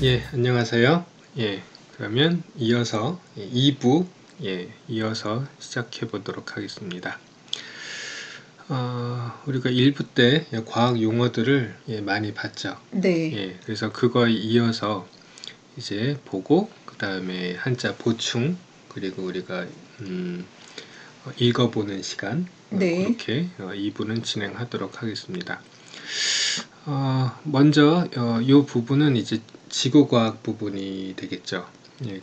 안녕하세요. 그러면 이어서 2부 이어서 시작해 보도록 하겠습니다. 우리가 1부 때 과학 용어들을 많이 봤죠. 네. 그래서 그거에 이어서 이제 보고 그 다음에 한자 보충 그리고 우리가 읽어보는 시간 네. 그렇게 2부는 진행하도록 하겠습니다. 먼저 이 부분은 이제 지구과학 부분이 되겠죠.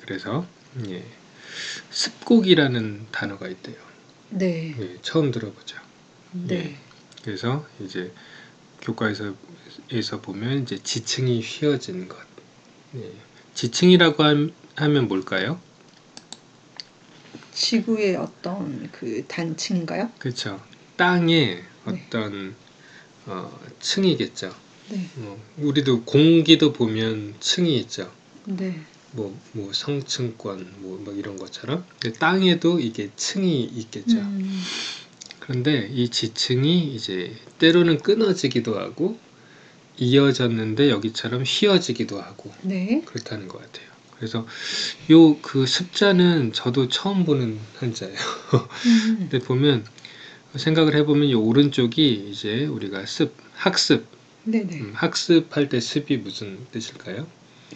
그래서 습곡이라는 단어가 있대요. 네. 처음 들어보죠. 네. 그래서 이제 교과에서 보면 이제 지층이 휘어진 것. 지층이라고 하면 뭘까요? 지구의 어떤 그 단층인가요? 그렇죠. 땅의 네. 어떤 층이겠죠. 네. 우리도 공기도 보면 층이 있죠. 네. 뭐 성층권 뭐 이런 것처럼 땅에도 이게 층이 있겠죠. 그런데 이 지층이 이제 때로는 끊어지기도 하고 이어졌는데 여기처럼 휘어지기도 하고 네. 그렇다는 것 같아요. 그래서 요 그 습자는 저도 처음 보는 한자예요. 근데 보면 생각을 해보면 이 오른쪽이 이제 우리가 학습. 네네. 학습할 때 습이 무슨 뜻일까요?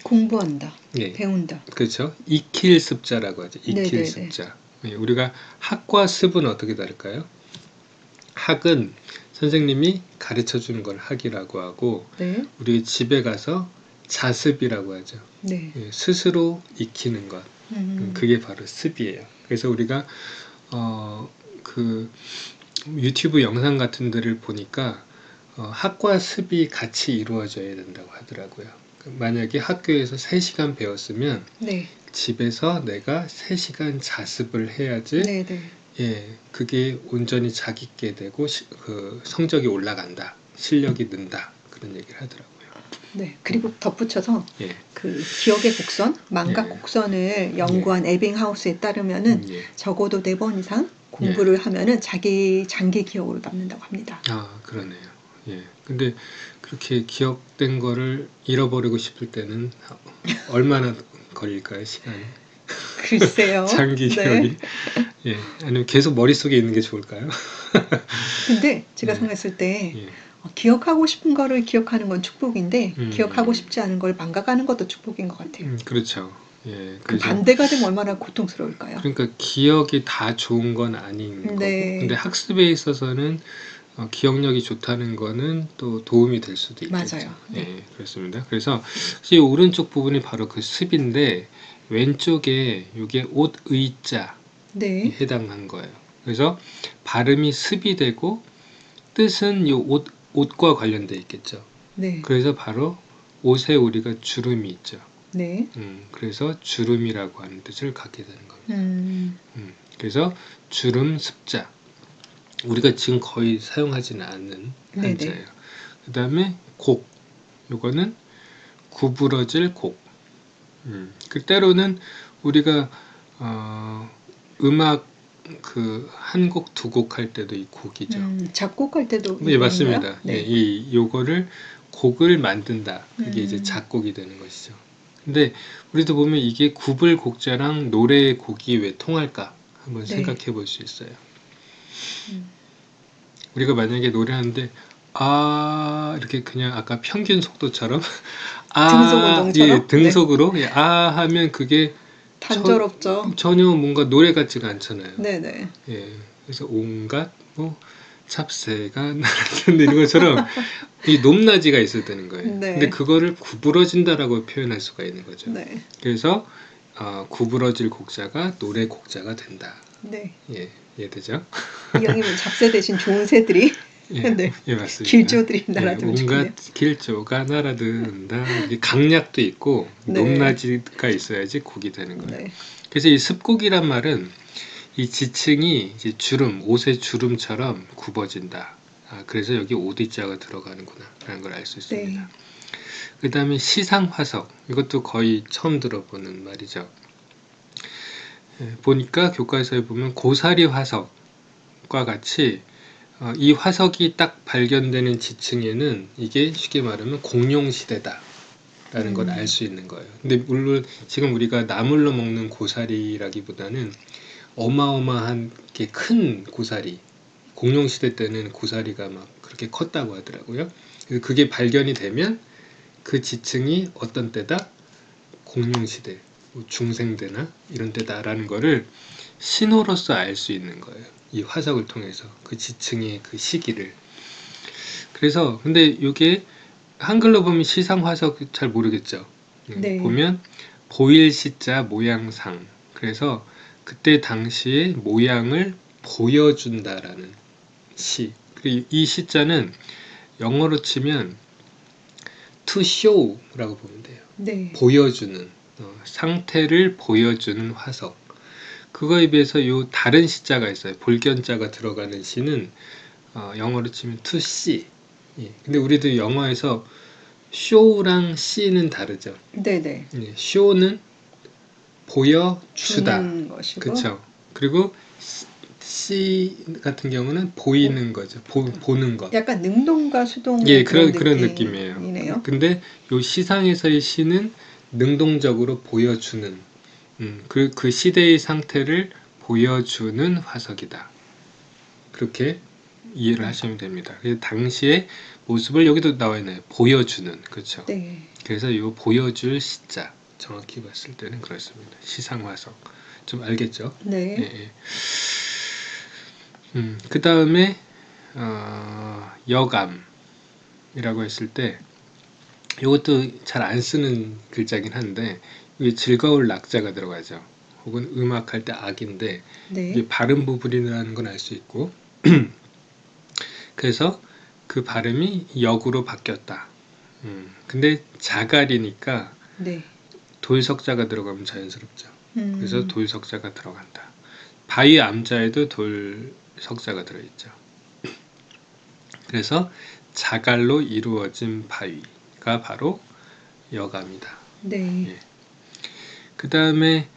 공부한다. 배운다. 그렇죠. 익힐 습자라고 하죠. 익힐 네네네. 습자. 우리가 학과 습은 어떻게 다를까요? 학은 선생님이 가르쳐 주는 걸 학이라고 하고 네. 우리 집에 가서 자습이라고 하죠. 네. 스스로 익히는 것. 그게 바로 습이에요. 그래서 우리가 그 유튜브 영상 같은 데를 보니까 학과 습이 같이 이루어져야 된다고 하더라고요. 만약에 학교에서 3시간 배웠으면 네. 집에서 내가 3시간 자습을 해야지 네네. 그게 온전히 자기게 되고 그 성적이 올라간다. 실력이 는다. 그런 얘기를 하더라고요. 네. 그리고 덧붙여서 예. 그 기억의 곡선, 망각 곡선을 연구한 에빙하우스에 따르면은 적어도 4번 이상 공부를 하면은 자기 장기 기억으로 남는다고 합니다. 그러네요. 근데 그렇게 기억된 거를 잃어버리고 싶을 때는 얼마나 걸릴까요, 시간이? 글쎄요. 장기 기억이? 아니면 계속 머릿속에 있는 게 좋을까요? 근데 제가 생각했을 때 기억하고 싶은 거를 기억하는 건 축복인데 기억하고 싶지 않은 걸 망각하는 것도 축복인 것 같아요. 그렇죠. 그 반대가 되면 얼마나 고통스러울까요? 그러니까 기억이 다 좋은 건 아닌 거고 근데 학습에 있어서는 기억력이 좋다는 거는 또 도움이 될 수도 있겠죠. 맞아요. 그렇습니다. 그래서 이 오른쪽 부분이 바로 그 습인데 왼쪽에 이게 옷의자에 해당한 거예요. 그래서 발음이 습이 되고 뜻은 이 옷과 관련돼 있겠죠. 그래서 바로 옷에 우리가 주름이 있죠. 그래서 주름이라고 하는 뜻을 갖게 되는 겁니다. 그래서 주름 습자. 우리가 지금 거의 사용하지는 않는 한자예요. 그 다음에 곡. 요거는 구부러질 곡. 그 때로는 우리가 음악 그 한 곡, 두 곡 할 때도 이 곡이죠. 작곡할 때도 맞습니다. 요거를 곡을 만든다. 그게 이제 작곡이 되는 것이죠. 근데 우리도 보면 이게 구불곡자랑 노래의 곡이 왜 통할까? 한번 생각해 볼 수 있어요. 우리가 만약에 노래하는데 이렇게 그냥 아까 평균 속도처럼 등속 운동처럼 등속으로 하면 그게 단조롭죠. 전혀 뭔가 노래 같지가 않잖아요. 네네. 그래서 온갖 찹새가 날아드는 이런 것처럼 이 높낮이가 있어야 되는 거예요. 근데 그거를 구부러진다라고 표현할 수가 있는 거죠. 그래서 구부러질 곡자가 노래 곡자가 된다. 이해되죠? 이왕이면 잡새 대신 좋은 새들이 맞습니다. 길조들이 날아들고 온갖 길조가 날아든다. 이게 강약도 있고 높낮이가 있어야지 곡이 되는 거예요. 그래서 이 습곡이란 말은 이 지층이 이제 주름, 옷의 주름처럼 굽어진다. 그래서 여기 오디자가 들어가는구나 라는 걸 알 수 있습니다. 그 다음에 시상화석. 이것도 거의 처음 들어보는 말이죠. 보니까 교과서에 보면 고사리 화석과 같이 이 화석이 딱 발견되는 지층에는 이게 쉽게 말하면 공룡시대다. 라는 걸 알 수 있는 거예요. 근데 물론 지금 우리가 나물로 먹는 고사리라기보다는 어마어마한 게 큰 고사리, 공룡시대 때는 고사리가 막 그렇게 컸다고 하더라고요. 그래서 그게 발견이 되면 그 지층이 어떤 때다? 공룡시대, 중생대나 이런 때다라는 거를 신호로서 알 수 있는 거예요. 이 화석을 통해서 그 지층의 그 시기를. 그래서 근데 이게 한글로 보면 시상 화석 잘 모르겠죠. 네. 보면 보일 시자 모양상. 그래서 그때 당시의 모양을 보여준다라는 시. 그리고 이 시자는 영어로 치면 to show라고 보면 돼요. 네. 보여주는 상태를 보여주는 화석. 그거에 비해서 요 다른 시자가 있어요. 볼견자가 들어가는 시는 영어로 치면 to see. 예. 근데 우리도 영어에서 show랑 see는 다르죠. 네네. 예. show는 보여주다. 그렇죠. 그리고 see 같은 경우는 보이는 거죠. 보는 것. 약간 능동과 수동. 예, 그런 느낌이에요. 이네요. 근데 요 시상에서의 시는 능동적으로 보여주는 그 시대의 상태를 보여주는 화석이다. 그렇게 이해를 하시면 됩니다. 그래서 당시의 모습을 여기도 나와 있네요. 보여주는. 그렇죠. 네. 그래서 이 보여줄 시자 정확히 봤을 때는 그렇습니다. 시상 화석. 좀 알겠죠? 네. 예, 예. 그 다음에 여감이라고 했을 때 이것도 잘 안 쓰는 글자긴 한데 이게 즐거울 낙자가 들어가죠. 혹은 음악할 때 악인데 네. 이게 발음 부분이라는 건 알 수 있고 그래서 그 발음이 역으로 바뀌었다. 근데 자갈이니까 네. 돌석자가 들어가면 자연스럽죠. 그래서 돌석자가 들어간다. 바위 암자에도 돌석자가 들어있죠. 그래서 자갈로 이루어진 바위가 바로 여감이다. 네. 예. 그 다음에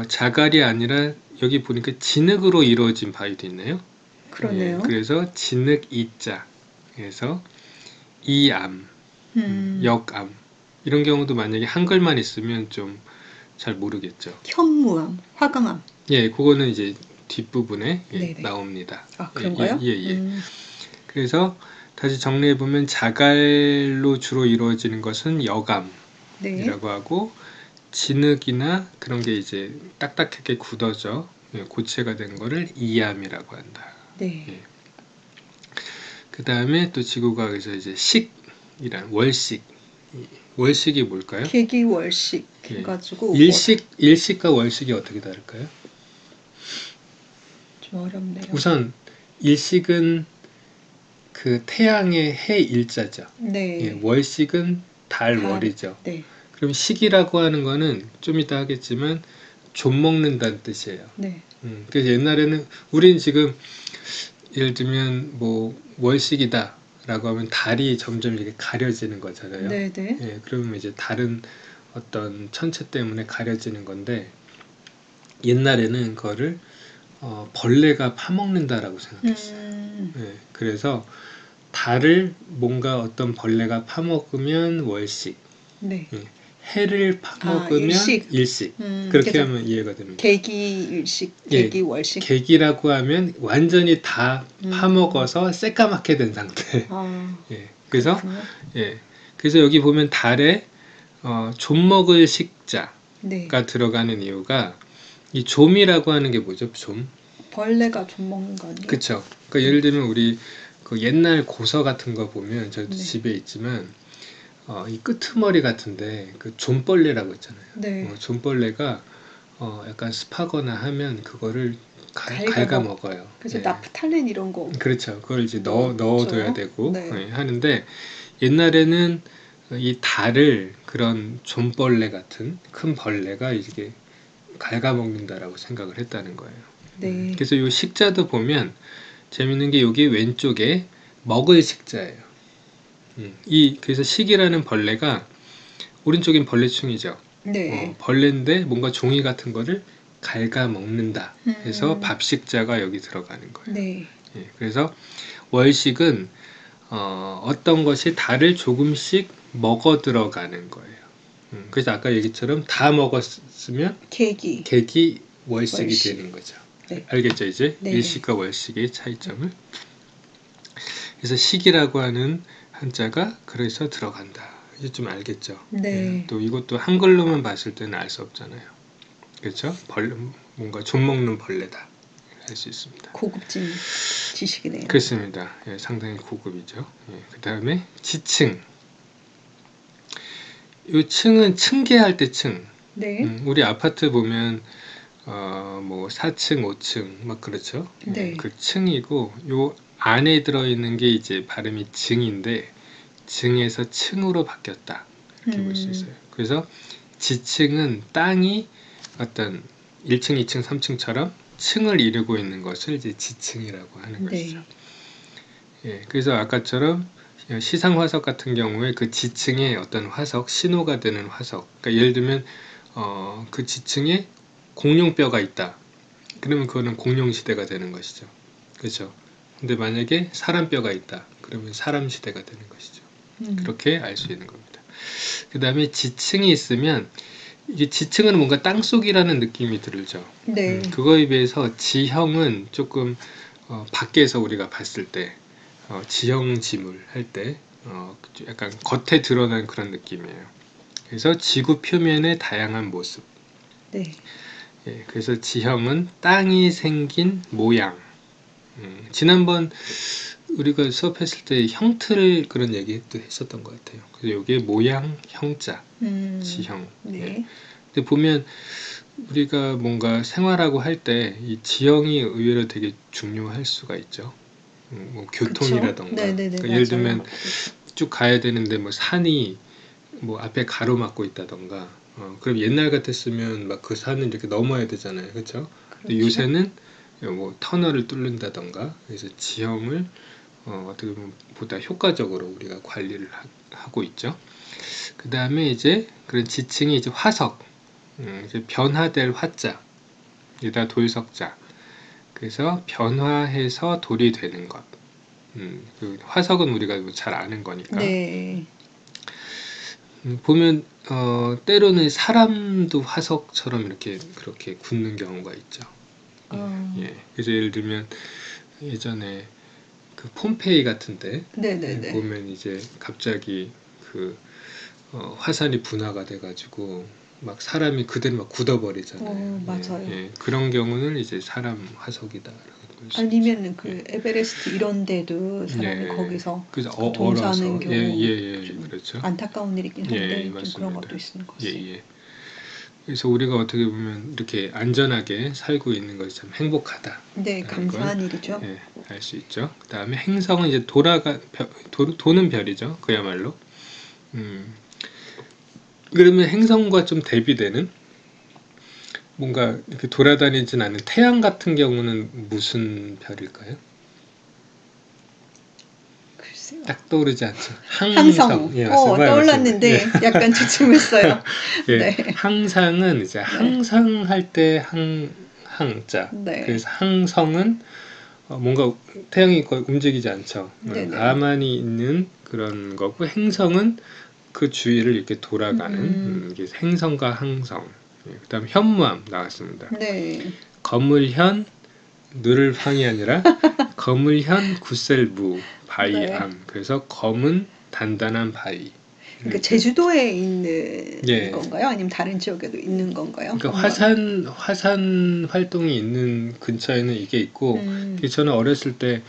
자갈이 아니라 여기 보니까 진흙으로 이루어진 바위도 있네요. 그러네요. 예, 그래서 진흙 이자, 그래서 이암, 역암 이런 경우도 만약에 한글만 있으면 좀 잘 모르겠죠. 현무암, 화강암. 예, 그거는 이제 뒷부분에 네네. 나옵니다. 아, 그런가요? 예. 그래서 다시 정리해 보면 자갈로 주로 이루어지는 것은 여감이라고 네. 하고 진흙이나 그런 게 이제 딱딱하게 굳어져 고체가 된 거를 이암이라고 한다. 네. 예. 그 다음에 또 지구과학에서 이제 식이란 월식. 월식이 뭘까요? 계기월식 해가지고 일식과 월식이 어떻게 다를까요? 좀 어렵네요. 우선 일식은 그 태양의 해 일자죠. 네. 예, 월식은 달 월이죠. 네. 그럼 식이라고 하는 거는 좀 이따 하겠지만 좀 먹는다는 뜻이에요. 네. 그래서 옛날에는 우린 지금 예를 들면 뭐 월식이다 라고 하면 달이 점점 이렇게 가려지는 거잖아요. 네네. 예, 그러면 이제 다른 어떤 천체 때문에 가려지는 건데 옛날에는 그거를 벌레가 파먹는다라고 생각했어요. 예, 그래서 달을 뭔가 어떤 벌레가 파먹으면 월식, 네. 예, 해를 파먹으면 일식. 그렇게 하면 이해가 됩니다. 계기일식, 계기월식. 계기라고 하면 완전히 다 파먹어서 새까맣게 된 상태. 예, 그래서 그래서 여기 보면 달에 좀 먹을 식자가 들어가는 이유가 이 좀이라고 하는 게 뭐죠? 좀? 벌레가 좀 먹는 거 아니에요? 그렇죠. 그러니까 예를 들면 우리 그 옛날 고서 같은 거 보면 저도 집에 있지만 이 끄트머리 같은데 그 좀벌레라고 있잖아요. 네. 좀벌레가 약간 습하거나 하면 그거를 갉아 먹어요. 그래서 나프탈렌 이런 거. 그렇죠. 그걸 이제 넣어둬야 되고 하는데 옛날에는 이 달을 그런 좀벌레 같은 큰 벌레가 이게 갉아먹는다라고 생각을 했다는 거예요. 네. 그래서 이 식자도 보면 재밌는 게 여기 왼쪽에 먹을 식자예요. 그래서 식이라는 벌레가 오른쪽엔 벌레충이죠. 네. 벌레인데 뭔가 종이 같은 거를 갉아먹는다. 그래서 밥식자가 여기 들어가는 거예요. 네. 그래서 월식은 어떤 것이 달을 조금씩 먹어 들어가는 거예요. 그래서 아까 얘기처럼 다 먹었으면 객이 월식이 되는 거죠. 네. 알겠죠 이제? 네. 일식과 월식의 차이점을. 그래서 식이라고 하는 한자가 그래서 들어간다. 이제 좀 알겠죠? 네. 또 이것도 한글로만 봤을 때는 알 수 없잖아요. 그렇죠? 뭔가 좀 먹는 벌레다 할 수 있습니다. 고급진 지식이네요. 그렇습니다. 예, 상당히 고급이죠. 예, 그 다음에 지층. 이 층은 층계할 때 층. 네. 우리 아파트 보면 뭐 4층, 5층 막 그렇죠. 네. 예, 그 층이고 요 안에 들어있는 게 이제 발음이 층인데 층에서 층으로 바뀌었다 이렇게 볼 수 있어요. 그래서 지층은 땅이 어떤 1층, 2층, 3층처럼 층을 이루고 있는 것을 이제 지층이라고 하는 것이죠. 예, 그래서 아까처럼 시상 화석 같은 경우에 그 지층에 어떤 화석, 신호가 되는 화석, 그러니까 예를 들면 그 지층에 공룡뼈가 있다. 그러면 그거는 공룡시대가 되는 것이죠. 그렇죠? 근데 만약에 사람뼈가 있다. 그러면 사람시대가 되는 것이죠. 그렇게 알 수 있는 겁니다. 그 다음에 지층이 있으면 이게 지층은 뭔가 땅속이라는 느낌이 들죠. 네. 그거에 비해서 지형은 조금 밖에서 우리가 봤을 때 지형 지물 할 때 약간 겉에 드러난 그런 느낌이에요. 그래서 지구 표면의 다양한 모습. 네. 예, 그래서 지형은 땅이 생긴 모양. 지난번 우리가 수업했을 때 형틀 그런 얘기도 했었던 것 같아요. 그래서 이게 모양, 형자, 지형. 네. 예. 근데 보면 우리가 뭔가 생활하고 할 때 이 지형이 의외로 되게 중요할 수가 있죠. 뭐 교통이라던가. 그러니까 예를 들면 쭉 가야 되는데 뭐 산이 뭐 앞에 가로막고 있다던가. 그럼 옛날 같았으면 막 그 산을 이렇게 넘어야 되잖아요, 그렇죠? 근데 요새는 뭐 터널을 뚫는다던가. 그래서 지형을 어떻게 보면 보다 효과적으로 우리가 관리를 하고 있죠. 그 다음에 이제 그런 지층이 이제 화석, 이제 변화될 화자, 여기다 돌석자. 그래서 변화해서 돌이 되는 것. 그 화석은 우리가 잘 아는 거니까. 네. 보면 때로는 사람도 화석처럼 이렇게 그렇게 굳는 경우가 있죠. 예. 그래서 예를 들면 예전에 그 폼페이 같은데 보면 이제 갑자기 그 화산이 분화가 돼가지고 막 사람이 그대로 막 굳어버리잖아요. 맞아요. 예. 그런 경우는 이제 사람 화석이다. 아니면 그 에베레스트 이런 데도 사람이 거기서 동사하는 경우 그렇죠. 안타까운 일이긴 한데 좀 그런 것도 있는 것 같아요. 그래서 우리가 어떻게 보면 이렇게 안전하게 살고 있는 것이 참 행복하다. 네, 감사한 일이죠. 예, 알 수 있죠. 그 다음에 행성은 이제 도는 별이죠. 그야말로. 그러면 행성과 좀 대비되는 뭔가 이렇게 돌아다니진 않는 태양 같은 경우는 무슨 별일까요? 글쎄요. 딱 떠오르지 않죠. 항성. 예, 떠올랐는데 예. 약간 주춤했어요. 예, 네. 항상은 이제 항상할 때 항자. 네. 그래서 항성은 뭔가 태양이 거의 움직이지 않죠. 가만히 있는 그런 거고 행성은 그 주위를 이렇게 돌아가는 이게 행성과 항성. 그 다음 현무암 나왔습니다. 네. 거물현 누를황이 아니라 거물현 구셀무 바위암. 네. 그래서 검은 단단한 바위. 그러니까 제주도에 있는 건가요? 아니면 다른 지역에도 있는 건가요? 그러니까 화산 활동이 있는 근처에는 이게 있고 저는 어렸을 때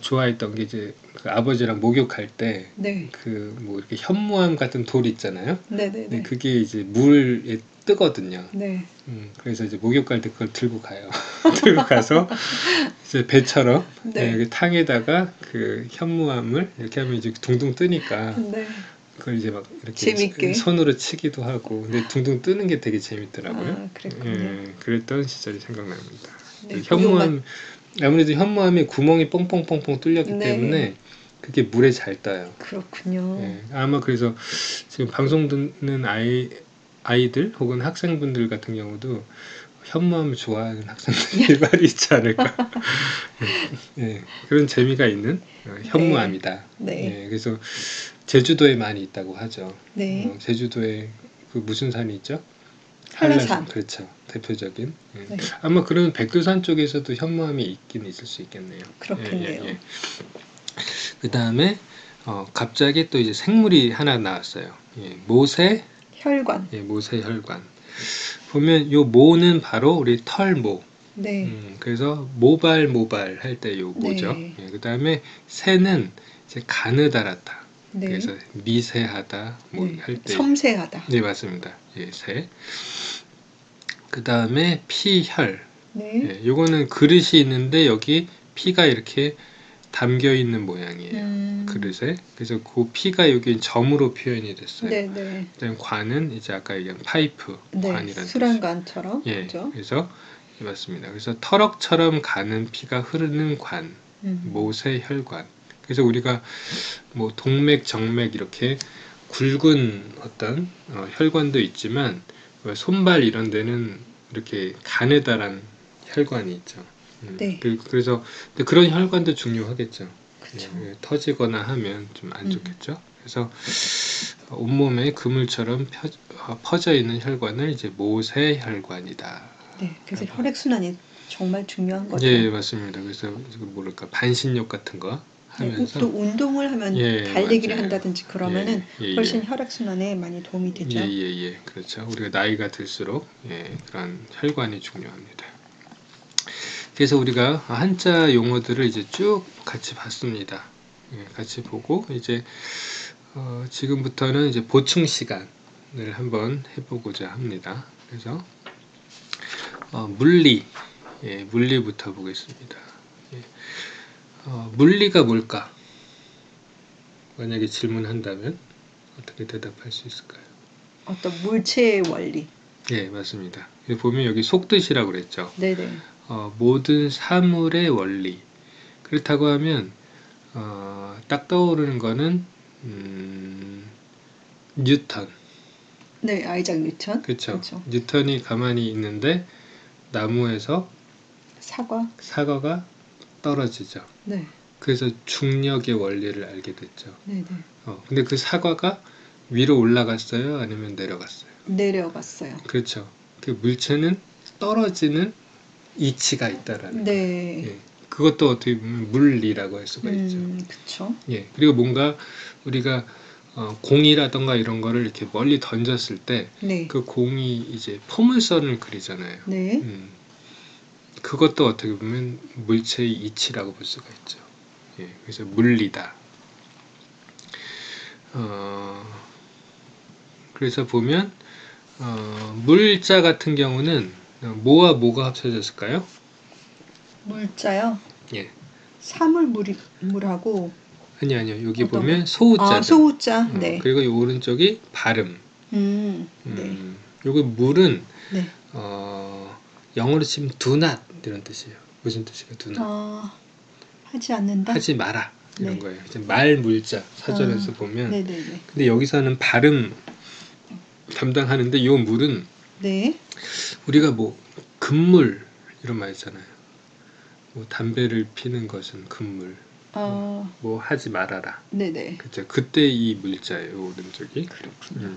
좋아했던 게 이제 그 아버지랑 목욕할 때 그 뭐 이렇게 현무암 같은 돌 있잖아요. 네네네. 그게 이제 물에 뜨거든요. 네. 그래서 이제 목욕 갈 때 그걸 들고 가요. 들고 가서 이제 배처럼 탕에다가 그 현무암을 이렇게 하면 이제 둥둥 뜨니까 그걸 이제 막 이렇게 재밌게. 손으로 치기도 하고 근데 둥둥 뜨는 게 되게 재밌더라고요. 그랬군요. 그랬던 시절이 생각납니다. 현무암 아무래도 현무암에 구멍이 뻥뻥뻥뻥 뚫렸기 때문에 그게 물에 잘 떠요. 그렇군요. 아마 그래서 지금 방송 듣는 아이들 혹은 학생분들 같은 경우도 현무암을 좋아하는 학생들이 많이 있지 않을까. 그런 재미가 있는 현무암이다. 그래서 제주도에 많이 있다고 하죠. 네. 제주도에 그 무슨 산이 있죠? 한라산. 그렇죠. 대표적인. 네. 아마 그러면 백두산 쪽에서도 현무암이 있긴 있을 수 있겠네요. 그렇겠네요. 그 다음에 갑자기 또 이제 생물이 하나 나왔어요. 모세 혈관. 모세 혈관. 보면 요 모는 바로 우리 털모. 네. 그래서 모발 할 때 요 모죠. 네. 그 다음에 새는 이제 가느다랗다. 네. 그래서 미세하다 뭐 할 때. 섬세하다. 네, 맞습니다. 새. 그 다음에 피혈. 네. 요거는 그릇이 있는데 여기 피가 이렇게 담겨 있는 모양이에요. 그릇에. 그래서 그 피가 여기 점으로 표현이 됐어요. 네. 그다음 관은 이제 아까 얘기한 파이프, 관이라는 수란관처럼. 그렇죠? 그래서 맞습니다. 그래서 터럭처럼 가는 피가 흐르는 관, 모세 혈관. 그래서 우리가 뭐 동맥, 정맥 이렇게 굵은 어떤 혈관도 있지만 손발 이런 데는 이렇게 가느다란 혈관이 있죠. 네. 그래서 그런 혈관도 중요하겠죠. 그쵸. 터지거나 하면 좀 안 좋겠죠. 그래서 온몸에 그물처럼 퍼져 있는 혈관을 이제 모세 혈관이다. 네, 그래서 혈액순환이 정말 중요한 거죠. 예, 맞습니다. 그래서 뭐랄까 반신욕 같은 거 하면서 또 운동을 하면 달리기를 한다든지 그러면은 훨씬 혈액순환에 많이 도움이 되죠. 그렇죠. 우리가 나이가 들수록 그런 혈관이 중요합니다. 그래서 우리가 한자 용어들을 이제 쭉 같이 봤습니다. 같이 보고 이제 지금부터는 이제 보충 시간을 한번 해보고자 합니다. 그래서 물리, 물리부터 보겠습니다. 물리가 뭘까? 만약에 질문한다면 어떻게 대답할 수 있을까요? 어떤 물체의 원리. 네, 맞습니다. 보면 여기 속뜻이라고 그랬죠. 네네. 모든 사물의 원리. 그렇다고 하면 딱 떠오르는 거는 뉴턴. 네, 아이작 뉴턴. 그렇죠. 뉴턴이 가만히 있는데 나무에서 사과가 떨어지죠. 네. 그래서 중력의 원리를 알게 됐죠. 네네. 근데 그 사과가 위로 올라갔어요? 아니면 내려갔어요? 내려갔어요. 그렇죠. 그 물체는 떨어지는 이치가 있다라는 거예요. 그것도 어떻게 보면 물리라고 할 수가 있죠. 그렇죠. 그리고 뭔가 우리가 공이라던가 이런 거를 이렇게 멀리 던졌을 때 그 공이 이제 포물선을 그리잖아요. 그것도 어떻게 보면 물체의 이치라고 볼 수가 있죠. 그래서 물리다. 그래서 보면 물자 같은 경우는 뭐와 뭐가 합쳐졌을까요? 물자요? 예. 사물물하고 아니요. 여기 보면 소우자죠. 소우자. 네. 그리고 이 오른쪽이 발음. 네. 요거 물은 영어로 치면 do not 이런 뜻이에요. 무슨 뜻이에요? do not. 하지 않는다. 하지 마라 이런 거예요. 말 물자 사전에서 보면. 네네네. 근데 여기서는 발음 담당하는데 요 물은 우리가 뭐 금물 이런 말 있잖아요. 뭐 담배를 피는 것은 금물. 뭐 하지 말아라. 네네. 그죠. 그때 이 물자예요. 오른쪽이. 그렇군요.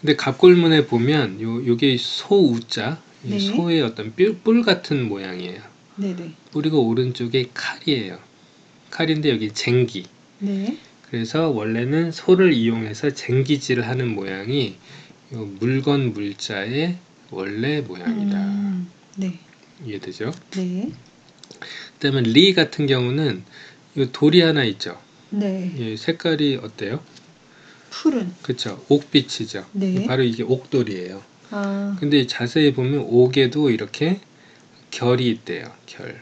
근데 갑골문에 보면 요게 소우자, 소의 어떤 뿔 같은 모양이에요. 네네. 그리고 오른쪽에 칼이에요. 칼인데 여기 쟁기. 그래서 원래는 소를 이용해서 쟁기질을 하는 모양이 요 물건 물자의 원래 모양이다. 이해되죠? 네. 그다음에 리 같은 경우는 요 돌이 하나 있죠. 색깔이 어때요? 푸른. 그렇죠. 옥빛이죠. 바로 이게 옥돌이에요. 근데 자세히 보면 옥에도 이렇게 결이 있대요. 결.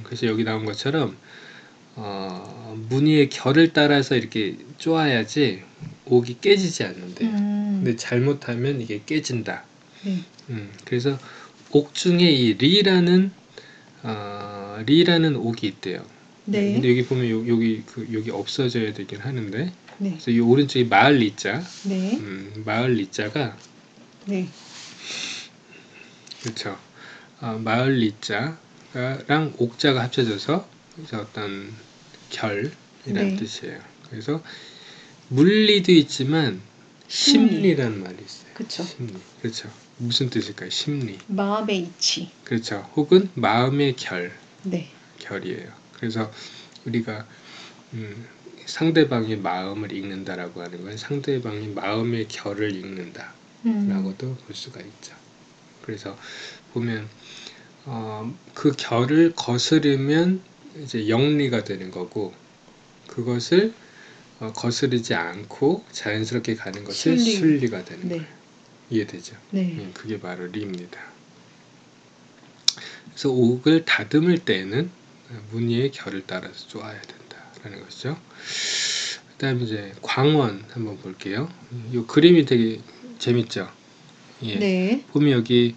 그래서 여기 나온 것처럼 무늬의 결을 따라서 이렇게 쪼아야지 옥이 깨지지 않는데. 근데 잘못하면 이게 깨진다. 그래서 옥 중에 이 리라는 옥이 있대요. 근데 여기 보면 여기 없어져야 되긴 하는데. 그래서 이 오른쪽이 마을 리자. 마을 리자가 그렇죠. 마을 리자랑 옥자가 합쳐져서 어떤 결이라는 뜻이에요. 그래서 물리도 있지만 심리라는 말이 있어요. 그렇죠. 심리. 그렇죠. 무슨 뜻일까요? 심리. 마음의 이치. 그렇죠. 혹은 마음의 결. 네. 결이에요. 그래서 우리가 상대방의 마음을 읽는다라고 하는 건 상대방의 마음의 결을 읽는다라고도 볼 수가 있죠. 그래서 보면 그 결을 거스르면 이제 영리가 되는 거고, 그것을 거스르지 않고 자연스럽게 가는 것이 순리가 되는 네. 거예요. 이해되죠? 네. 그게 바로 리입니다. 그래서 옥을 다듬을 때는 무늬의 결을 따라서 쪼아야 된다라는 것이죠. 그 다음에 이제 광원 한번 볼게요. 이 그림이 되게 재밌죠? 예. 네. 보면 여기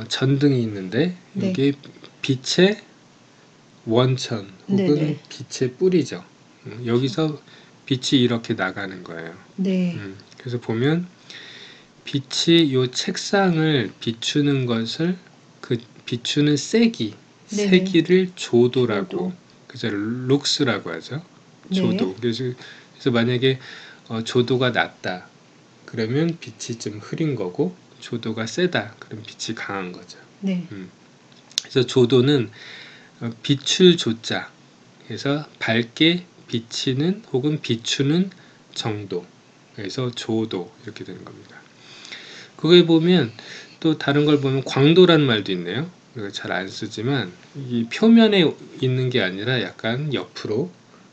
전등이 있는데 여기 네. 빛의 원천 혹은 네네. 빛의 뿌리죠. 여기서 빛이 이렇게 나가는 거예요. 네. 그래서 보면 빛이 이 책상을 비추는 것을 그 비추는 세기를 조도라고, 그죠? 룩스라고 하죠. 조도. 네. 그래서 만약에 조도가 낮다 그러면 빛이 좀 흐린 거고, 조도가 세다 그럼 빛이 강한 거죠. 네. 그래서 조도는 비출 조자, 그래서 밝게 비치는 혹은 비추는 정도, 그래서 조도 이렇게 되는 겁니다. 그거에 보면 또 다른 걸 보면 광도라는 말도 있네요. 우리가 잘 안 쓰지만 이 표면에 있는 게 아니라 약간 옆으로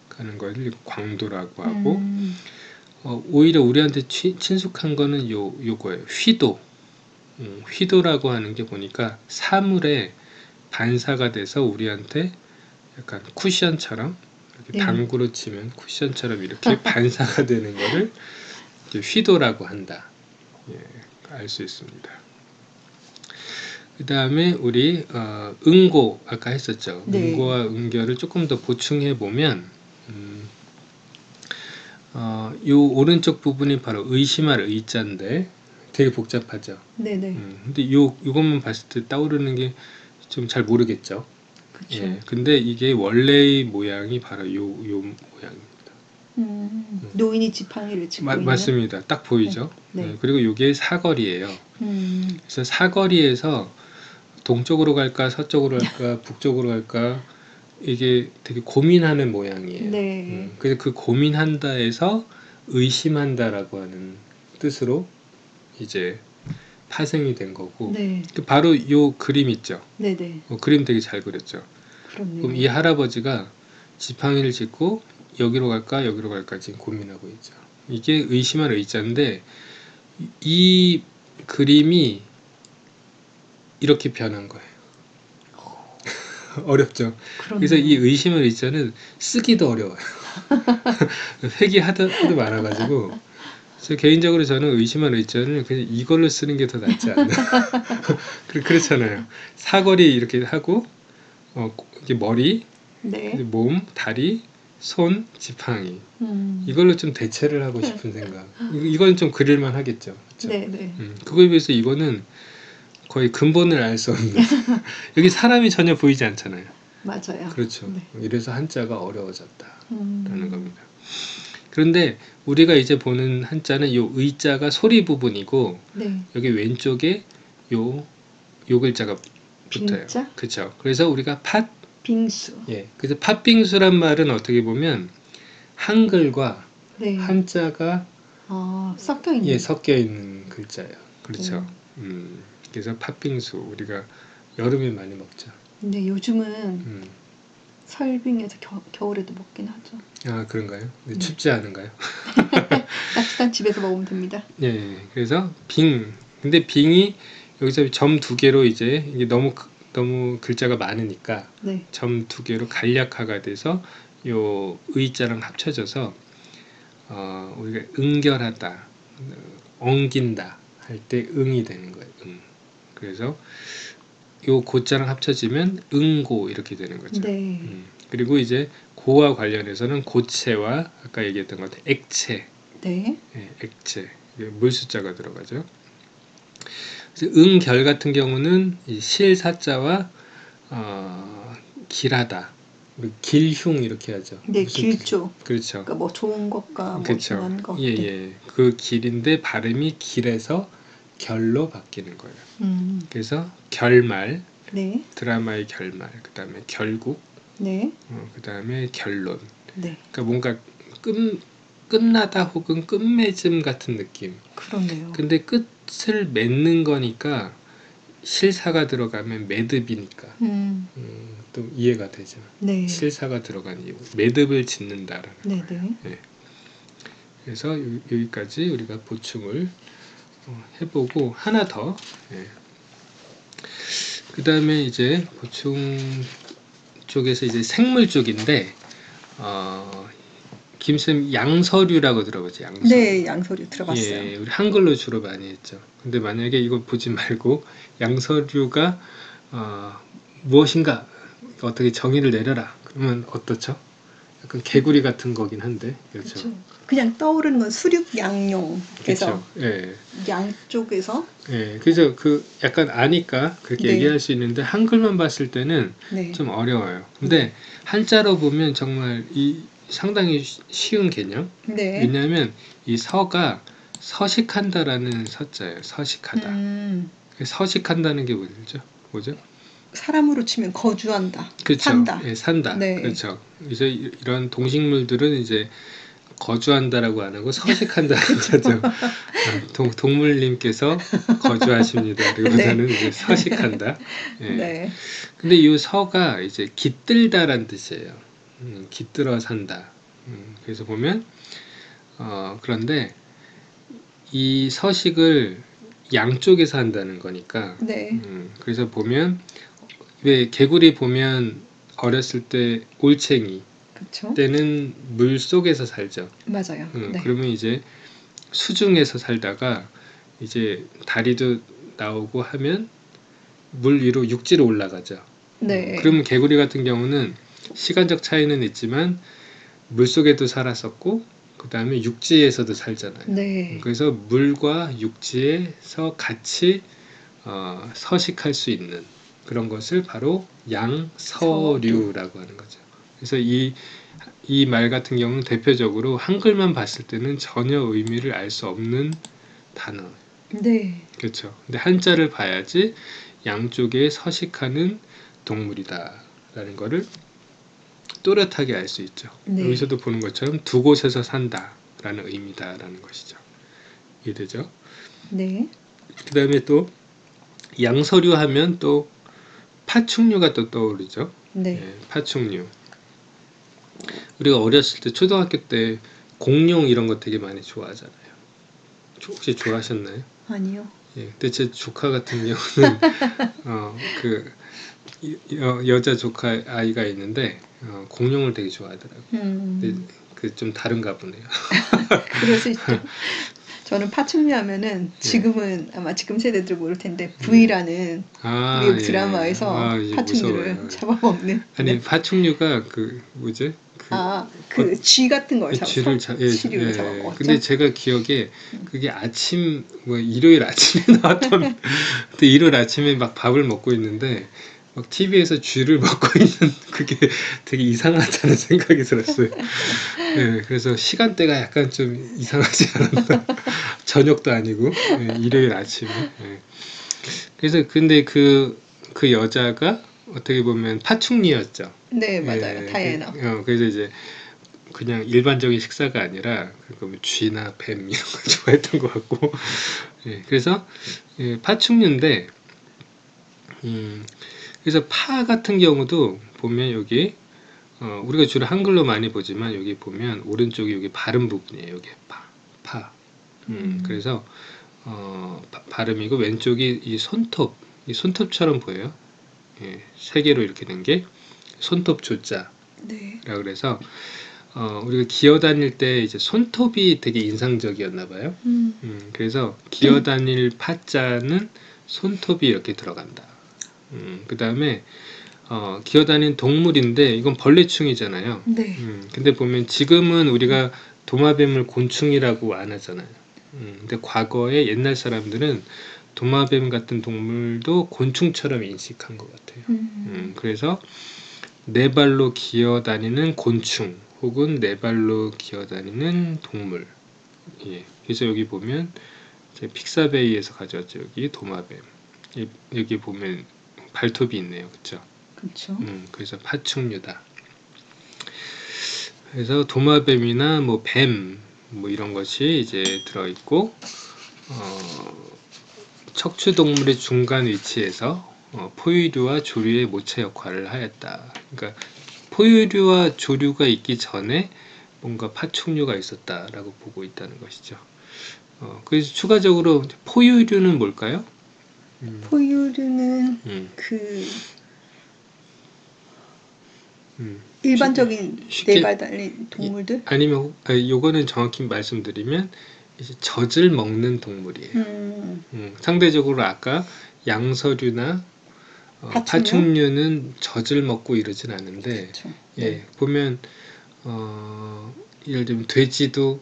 가는 걸 광도라고 하고, 오히려 우리한테 친숙한 거는 요거예요. 휘도. 휘도라고 하는 게 보니까 사물에 반사가 돼서 우리한테 약간 쿠션처럼 이렇게 네. 당구로 치면 쿠션처럼 이렇게 반사가 되는 거를 휘도라고 한다. 예, 알 수 있습니다. 그 다음에 우리 응고 아까 했었죠. 네. 응고와 응결을 조금 더 보충해 보면 요 오른쪽 부분이 바로 의심할 의자인데 되게 복잡하죠. 네네. 근데 요것만 봤을 때 떠오르는 게 좀 잘 모르겠죠. 그쵸. 예, 근데 이게 원래의 모양이 바로 요 모양입니다. 노인이 지팡이를 짚고 있는. 맞습니다. 딱 보이죠. 네. 네. 그리고 요게 사거리예요. 그래서 사거리에서 동쪽으로 갈까 서쪽으로 갈까 북쪽으로 갈까 이게 되게 고민하는 모양이에요. 네. 그래서 그 고민한다에서 의심한다라고 하는 뜻으로 이제 파생이 된 거고, 네. 바로 요 그림 있죠. 네네. 그림 되게 잘 그렸죠. 그렇네요. 그럼 이 할아버지가 지팡이를 짚고 여기로 갈까 여기로 갈까 지금 고민하고 있죠. 이게 의심할 의자인데 이 그림이 이렇게 변한 거예요. 어렵죠. 그렇네요. 그래서 이 의심을 의자는 쓰기도 어려워요. 획이 하도 많아가지고, 그래서 개인적으로 저는 의심할 의자를 그냥 이걸로 쓰는 게 더 낫지 않나. 그렇잖아요. 사거리 이렇게 하고 이렇게 머리, 네. 몸, 다리, 손, 지팡이 이걸로 좀 대체를 하고 싶은 생각. 이건 좀 그릴만 하겠죠. 그렇죠? 네. 그거에 비해서 이거는 거의 근본을 알 수 없는 여기 사람이 전혀 보이지 않잖아요. 맞아요. 그렇죠. 네. 이래서 한자가 어려워졌다라는 겁니다. 그런데 우리가 이제 보는 한자는 요 의자가 소리 부분이고, 네. 여기 왼쪽에 요 글자가 붙어요. 그렇죠. 그래서 우리가 팥빙수. 예. 그래서 팥빙수란 말은 어떻게 보면 한글과 네. 한자가 섞여 있는. 예, 섞여 있는 글자예요. 그렇죠. 그래서 팥빙수 우리가 여름에 많이 먹죠. 근데 요즘은 설빙에서 겨울에도 먹긴 하죠. 아, 그런가요? 네. 춥지 않은가요? 따뜻한 집에서 먹으면 됩니다. 예. 그래서 근데 빙이 여기서 점 2개로 이제 이게 너무 글자가 많으니까 네. 점 2개로 간략화가 돼서 요 의자랑 합쳐져서 우리가 응결하다, 엉긴다 할 때 응이 되는 거예요. 그래서 요 고자랑 합쳐지면 응고 이렇게 되는 거죠. 네. 그리고 이제 고와 관련해서는 고체와 아까 얘기했던 것 같아요. 액체. 네. 네, 액체. 물숫자가 들어가죠. 그래서 응결 같은 경우는 이 실사자와 길하다 우리 길흉 이렇게 하죠. 네, 길조. 그렇죠. 그러니까 뭐 좋은 것과 뭐 그렇죠. 이상한 것. 예, 네. 예. 그 길인데 발음이 길에서 결로 바뀌는 거예요. 그래서 결말, 네. 드라마의 결말, 그 다음에 결국, 네. 그 다음에 결론. 네. 그러니까 뭔가 끝나다 혹은 끝맺음 같은 느낌. 그러네요. 근데 끝을 맺는 거니까 실사가 들어가면 매듭이니까 또 이해가 되죠. 네. 실사가 들어간 이유, 매듭을 짓는다라는 네, 거예요. 네. 네. 그래서 여기까지 우리가 보충을 해보고 하나 더. 네. 그 다음에 이제 보충 쪽에서 이제 생물 쪽인데 김쌤 양서류라고 들어보죠? 양서류. 네, 양서류 들어봤어요. 예, 우리 한글로 주로 많이 했죠. 근데 만약에 이거 보지 말고 양서류가 무엇인가 어떻게 정의를 내려라. 그러면 어떻죠? 약간 개구리 같은 거긴 한데, 그렇죠? 그냥 떠오르는 건 수륙 양용. 그래서 예. 양쪽에서. 예, 그래서 그 약간 아니까 그렇게 네. 얘기할 수 있는데 한글만 봤을 때는 네. 좀 어려워요. 근데 한자로 보면 정말 상당히 쉬운 개념. 네. 왜냐하면 이 서가 서식한다라는 서자예요. 서식하다. 서식한다는 게 뭐죠? 사람으로 치면 거주한다. 그렇죠. 산다. 예, 산다. 네. 그렇죠. 그래서 이런 동식물들은 이제 거주한다라고 안 하고 서식한다라고 하죠. 동물님께서 거주하십니다. 그보다는 네. 이제 서식한다. 예. 네. 근데 이 서가 이제 깃들다란 뜻이에요. 깃들어 산다. 그래서 보면 그런데 이 서식을 양쪽에서 한다는 거니까. 네. 그래서 보면 왜 개구리 보면 어렸을 때 올챙이 그쵸? 때는 물 속에서 살죠. 맞아요. 네. 그러면 이제 수중에서 살다가 이제 다리도 나오고 하면 물 위로 육지로 올라가죠. 네. 그러면 개구리 같은 경우는 시간적 차이는 있지만 물 속에도 살았었고 그 다음에 육지에서도 살잖아요. 네. 그래서 물과 육지에서 같이 서식할 수 있는 그런 것을 바로 양서류라고 하는 거죠. 그래서 이 말 같은 경우는 대표적으로 한글만 봤을 때는 전혀 의미를 알 수 없는 단어. 네. 그렇죠. 근데 한자를 봐야지 양쪽에 서식하는 동물이다라는 거를 또렷하게 알 수 있죠. 네. 여기서도 보는 것처럼 두 곳에서 산다라는 의미다라는 것이죠. 이해되죠? 네. 그 다음에 또 양서류 하면 또 파충류가 또 떠오르죠. 네. 예, 파충류. 우리가 어렸을 때 초등학교 때 공룡 이런 거 되게 많이 좋아하잖아요. 혹시 좋아하셨나요? 아니요. 예, 근데 제 조카 같은 경우는 여자 조카 아이가 있는데 공룡을 되게 좋아하더라고요. 근데 그 좀 다른가 보네요. 그럴 수 있죠. 저는 파충류 하면은 지금은 아마 지금 세대들 모를 텐데 V라는 미국 드라마에서 파충류를 무서워요. 잡아먹는. 아니 파충류가 그 뭐지? 그 쥐 같은 걸 쥐를 치류를 잡아먹었죠. 근데 제가 기억에 그게 아침 일요일 아침에 나왔던 근데 일요일 아침에 막 밥을 먹고 있는데 막 TV에서 쥐를 먹고 있는 그게 되게 이상하다는 생각이 들었어요. 네, 그래서 시간대가 약간 좀 이상하지 않았나? 저녁도 아니고 일요일 아침에. 네. 그래서 근데 그 여자가 어떻게 보면 파충류였죠. 네, 맞아요. 다이애나. 그래서 이제 그냥 일반적인 식사가 아니라 쥐나 뱀 이런 걸 좋아했던 것 같고. 그래서 파충류인데 그래서 파 같은 경우도 보면 여기 우리가 주로 한글로 많이 보지만 여기 보면 오른쪽이 여기 발음 부분이에요. 여기 파. 그래서 발음이고 왼쪽이 이 손톱처럼 보여요. 세 개로 이렇게 된 게 손톱 조자라고 그래서 우리가 기어다닐 때 이제 손톱이 되게 인상적이었나 봐요. 그래서 기어다닐 파자는 손톱이 이렇게 들어간다. 그 다음에 기어다니는 동물인데 이건 벌레충이잖아요. 네. 근데 보면 지금은 우리가 도마뱀을 곤충이라고 안 하잖아요. 근데 과거에 옛날 사람들은 도마뱀 같은 동물도 곤충처럼 인식한 것 같아요. 그래서 네 발로 기어다니는 곤충 혹은 네 발로 기어다니는 동물. 예. 그래서 여기 보면 픽사베이에서 가져왔죠. 여기 도마뱀. 여기 보면 발톱이 있네요. 그렇죠? 그렇죠. 그래서 파충류다. 그래서 도마뱀이나 뭐 뱀, 뭐 이런 것이 이제 들어있고, 척추동물의 중간 위치에서 포유류와 조류의 모체 역할을 하였다. 그러니까 포유류와 조류가 있기 전에 뭔가 파충류가 있었다라고 보고 있다는 것이죠. 그래서 추가적으로 포유류는 뭘까요? 포유류는 일반적인 네 발 달린 동물들? 아니면 요거는 정확히 말씀드리면 이제 젖을 먹는 동물이에요. 상대적으로 아까 양서류나 파충류는 젖을 먹고 이러진 않은데, 그렇죠. 예, 네. 보면 예를 들면 돼지도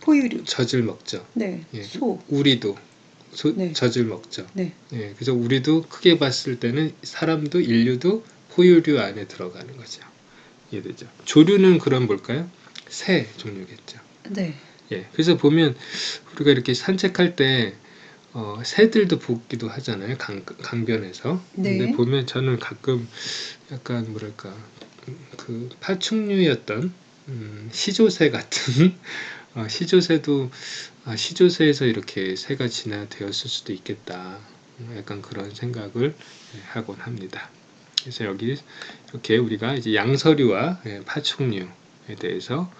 포유류 젖을 먹죠. 네. 예, 소, 우리도 네. 젖을 먹죠. 네. 예, 그래서 우리도 크게 봤을 때는 사람도 인류도 포유류 안에 들어가는 거죠. 이해되죠? 조류는 그럼 뭘까요? 새 종류겠죠. 네. 예, 그래서 보면 우리가 이렇게 산책할 때 새들도 보기도 하잖아요. 강변에서. 네. 근데 보면 저는 가끔 약간 뭐랄까 그 파충류였던 시조새 같은 시조새도 시조새에서 이렇게 새가 진화되었을 수도 있겠다. 약간 그런 생각을 하곤 합니다. 그래서 여기 이렇게 우리가 이제 양서류와 파충류에 대해서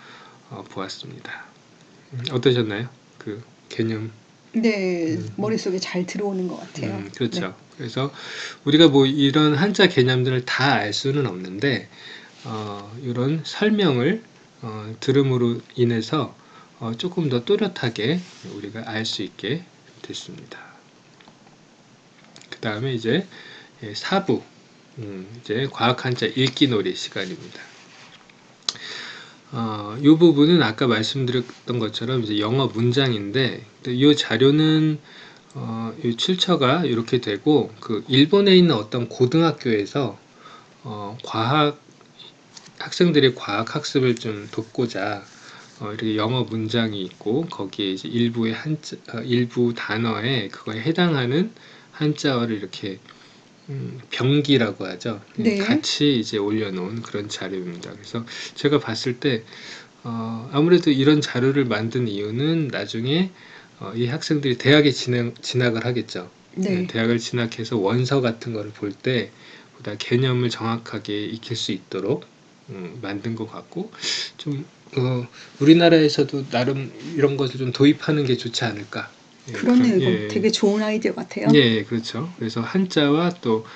보았습니다. 어떠셨나요? 그 개념? 네, 머릿속에 잘 들어오는 것 같아요. 그렇죠. 네. 그래서 우리가 뭐 이런 한자 개념들을 다 알 수는 없는데 이런 설명을 들음으로 인해서 조금 더 또렷하게 우리가 알 수 있게 됐습니다. 그 다음에 이제 4부 이제 과학 한자 읽기 놀이 시간입니다. 이 부분은 아까 말씀드렸던 것처럼 이제 영어 문장인데 이 자료는 이 출처가 이렇게 되고 그 일본에 있는 어떤 고등학교에서 과학 학생들의 과학 학습을 좀 돕고자 이렇게 영어 문장이 있고 거기에 이제 일부의 일부 단어에 그거에 해당하는 한자어를 이렇게 병기라고 하죠. 네. 같이 이제 올려놓은 그런 자료입니다. 그래서 제가 봤을 때 아무래도 이런 자료를 만든 이유는 나중에 이 학생들이 대학에 진학을 하겠죠. 네. 대학을 진학해서 원서 같은 거를 볼 때 보다 개념을 정확하게 익힐 수 있도록 만든 것 같고 좀 우리나라에서도 나름 이런 것을 좀 도입하는 게 좋지 않을까. 그러네요. 이거 되게 좋은 아이디어 같아요. 예, 그렇죠. 그래서 한자와 또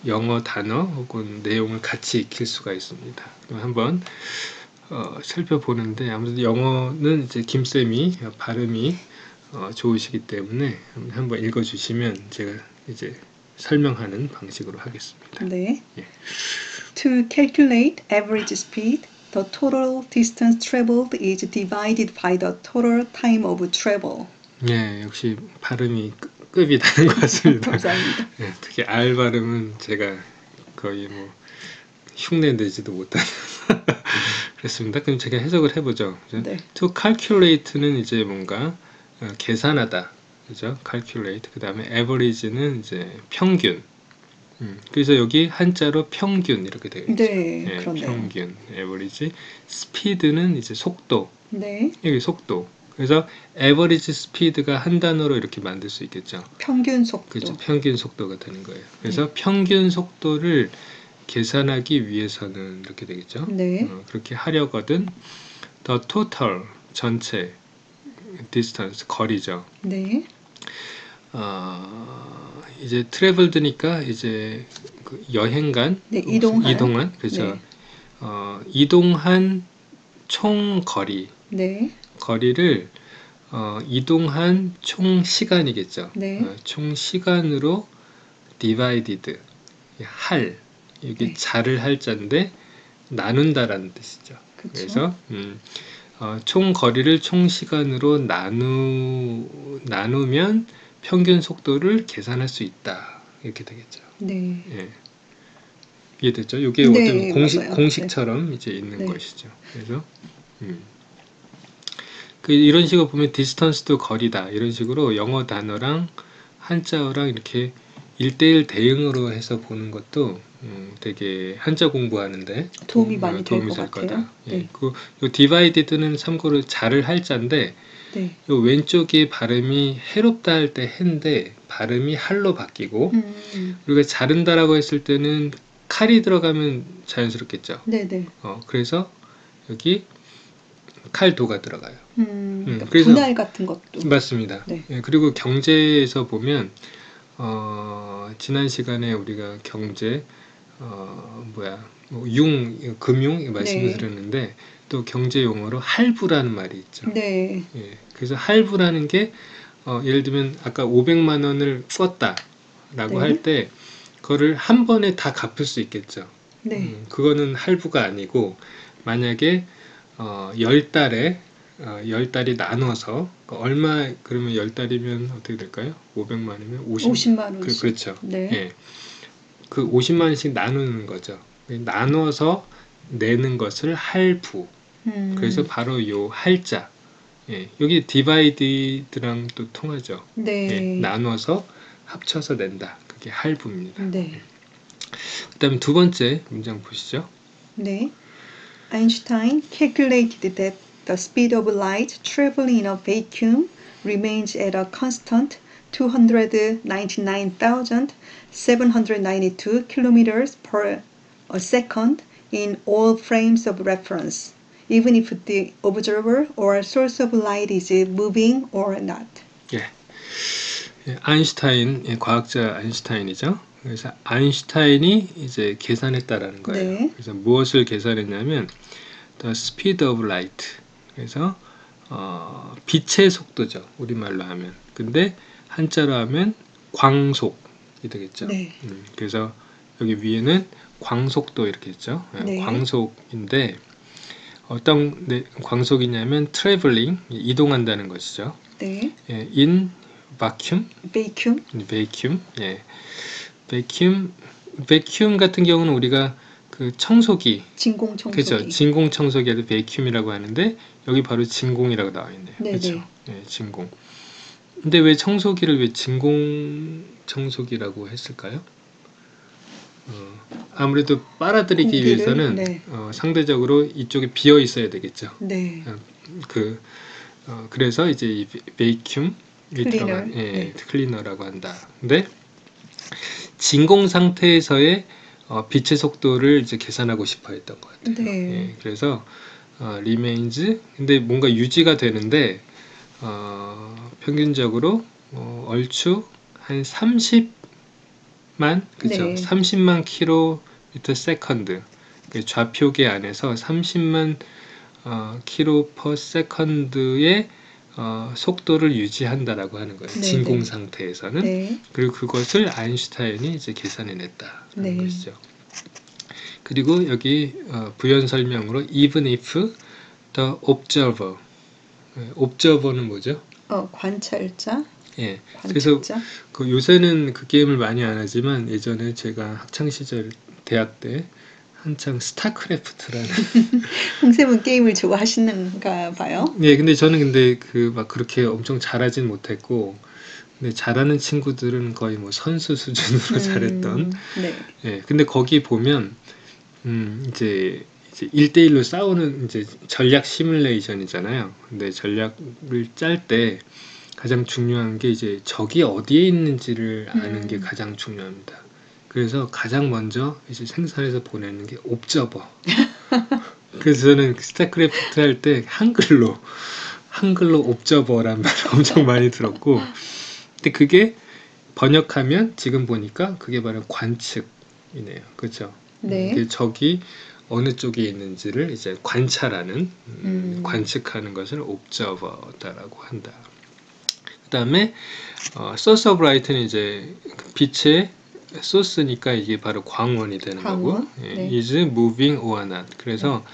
영어 단어 혹은 내용을 같이 익힐 수가 있습니다. 한번 살펴보는데 아무래도 영어는 이제 김쌤이 발음이 좋으시기 때문에 한번 읽어주시면 제가 이제 설명하는 방식으로 하겠습니다. 네. 예. To calculate average speed, the total distance traveled is divided by the total time of travel. 네, 역시 발음이 급이 다른 것 같습니다. 감사합니다. 네, 특히 R 발음은 제가 거의 뭐 흉내 내지도 못하는 그렇습니다. 그럼 제가 해석을 해보죠. 네. To calculate는 이제 뭔가 계산하다, 그죠? calculate. 그 다음에 average는 이제 평균. 그래서 여기 한자로 평균 이렇게 되어 있죠. 네, 네, 그렇네요. 평균, average. speed는 이제 속도. 네. 여기 속도. 그래서 average speed가 한 단어로 이렇게 만들 수 있겠죠. 평균 속도. 그렇죠. 평균 속도가 되는 거예요. 그래서 평균 속도를 계산하기 위해서는 이렇게 되겠죠. 네. 그렇게 하려거든 the total 전체 distance 거리죠. 네. 이제 traveled니까 이제 그 여행간, 네, 이동한 그렇죠. 네. 이동한 총 거리. 네. 거리를 이동한 총 시간이겠죠. 네. 총 시간으로 divided 할 여기 네. 자를 할 자인데 나눈다라는 뜻이죠. 그쵸. 그래서 총 거리를 총 시간으로 나누면 평균 속도를 계산할 수 있다 이렇게 되겠죠. 네. 예. 이해됐죠? 이게 네, 어떤 맞아요. 공식처럼 이제 있는 네. 것이죠. 그래서 이런 식으로 보면 디스턴스도 거리다 이런 식으로 영어 단어랑 한자어랑 이렇게 1대1 대응으로 해서 보는 것도 되게 한자 공부하는데 도움이 많이 될 것 될 같아요. 거다. 네. 예, 요 디바이디드는 참고로 잘을 할자인데 네. 요 왼쪽이 발음이 해롭다 할 때 해인데 발음이 할로 바뀌고 우리가 자른다라고 했을 때는 칼이 들어가면 자연스럽겠죠. 네네. 그래서 여기 칼도가 들어가요. 그러니까 그래서 분할 같은 것도. 맞습니다. 네. 예, 그리고 경제에서 보면 지난 시간에 우리가 경제 금융 말씀을 네. 드렸는데 또 경제 용어로 할부라는 말이 있죠. 네. 예, 그래서 할부라는 게 예를 들면 아까 500만 원을 꿨다라고 네. 할 때 그거를 한 번에 다 갚을 수 있겠죠. 네. 그거는 할부가 아니고 만약에 10달에 10달이 나눠서 얼마 그러면 10달이면 어떻게 될까요? 500만이면 50만 원씩. 그렇죠. 네. 예. 그 50만 원씩 나누는 거죠. 나눠서 내는 것을 할부. 그래서 바로 요 할자. 예. 여기 디바이드랑 또 통하죠. 네. 예. 나눠서 합쳐서 낸다. 그게 할부입니다. 네. 그다음에 두 번째 문장 보시죠. 네. Einstein calculated that the speed of light traveling in a vacuum remains at a constant 299,792 kilometers per second in all frames of reference, even if the observer or source of light is moving or not. 예. 아인슈타인, 과학자 아인슈타인이죠. 그래서 아인슈타인이 이제 계산했다라는 거예요. 네. 그래서 무엇을 계산했냐면 the speed of light. 그래서 빛의 속도죠. 우리말로 하면. 근데 한자로 하면 광속이 되겠죠. 네. 그래서 여기 위에는 광속도 이렇게 있죠. 네. 광속인데 어떤 광속이냐면 traveling, 이동한다는 것이죠. 네. 예, in vacuum. 예. vacuum 같은 경우는 우리가 그 청소기, 진공 청소기. 그렇죠. 진공 청소기를 vacuum이라고 하는데 여기 바로 진공이라고 나와 있네요. 그렇죠. 네, 진공. 근데 왜 청소기를 왜 진공 청소기라고 했을까요? 아무래도 빨아들이기 위해서는 네. 상대적으로 이쪽에 비어 있어야 되겠죠. 네. 그래서 이제 이 vacuum 클리너. 클리너라고 한다. 근데 진공 상태에서의 빛의 속도를 이제 계산하고 싶어 했던 것 같아요. 네. 예, 그래서 remains 근데 뭔가 유지가 되는데 평균적으로 얼추 한 30만 그죠? 네. 30만 킬로미터 세컨드 좌표계 안에서 30만 킬로 퍼 세컨드의 속도를 유지한다라고 하는 거예요. 네, 진공 네. 상태에서는. 네. 그리고 그것을 아인슈타인이 이제 계산해냈다는 네. 것이죠. 그리고 여기 부연 설명으로 even if the observer. observer는 뭐죠? 관찰자. 예. 관측자? 그래서 요새는 그 게임을 많이 안 하지만 예전에 제가 학창 시절 대학 때 한창 스타크래프트라는 홍쌤은 게임을 좋아하시는가 봐요. 네, 근데 저는 막 그렇게 엄청 잘하진 못했고, 근데 잘하는 친구들은 거의 뭐 선수 수준으로 잘했던. 네. 예, 근데 거기 보면 이제 1대1로 싸우는 이제 전략 시뮬레이션이잖아요. 근데 전략을 짤 때 가장 중요한 게 이제 적이 어디에 있는지를 아는 게 가장 중요합니다. 그래서 가장 먼저 이제 생산해서 보내는 게 옵저버. 그래서 저는 스타크래프트 할 때 한글로 옵저버란 말을 엄청 많이 들었고, 근데 그게 번역하면 지금 보니까 그게 바로 관측이네요. 그렇죠? 네. 적이 어느 쪽에 있는지를 이제 관찰하는, 관측하는 것을 옵저버다라고 한다. 그 다음에 source of light는 이제 빛의 소스니까 이게 바로 광원이 되는 거고, 네. is moving or not. 그래서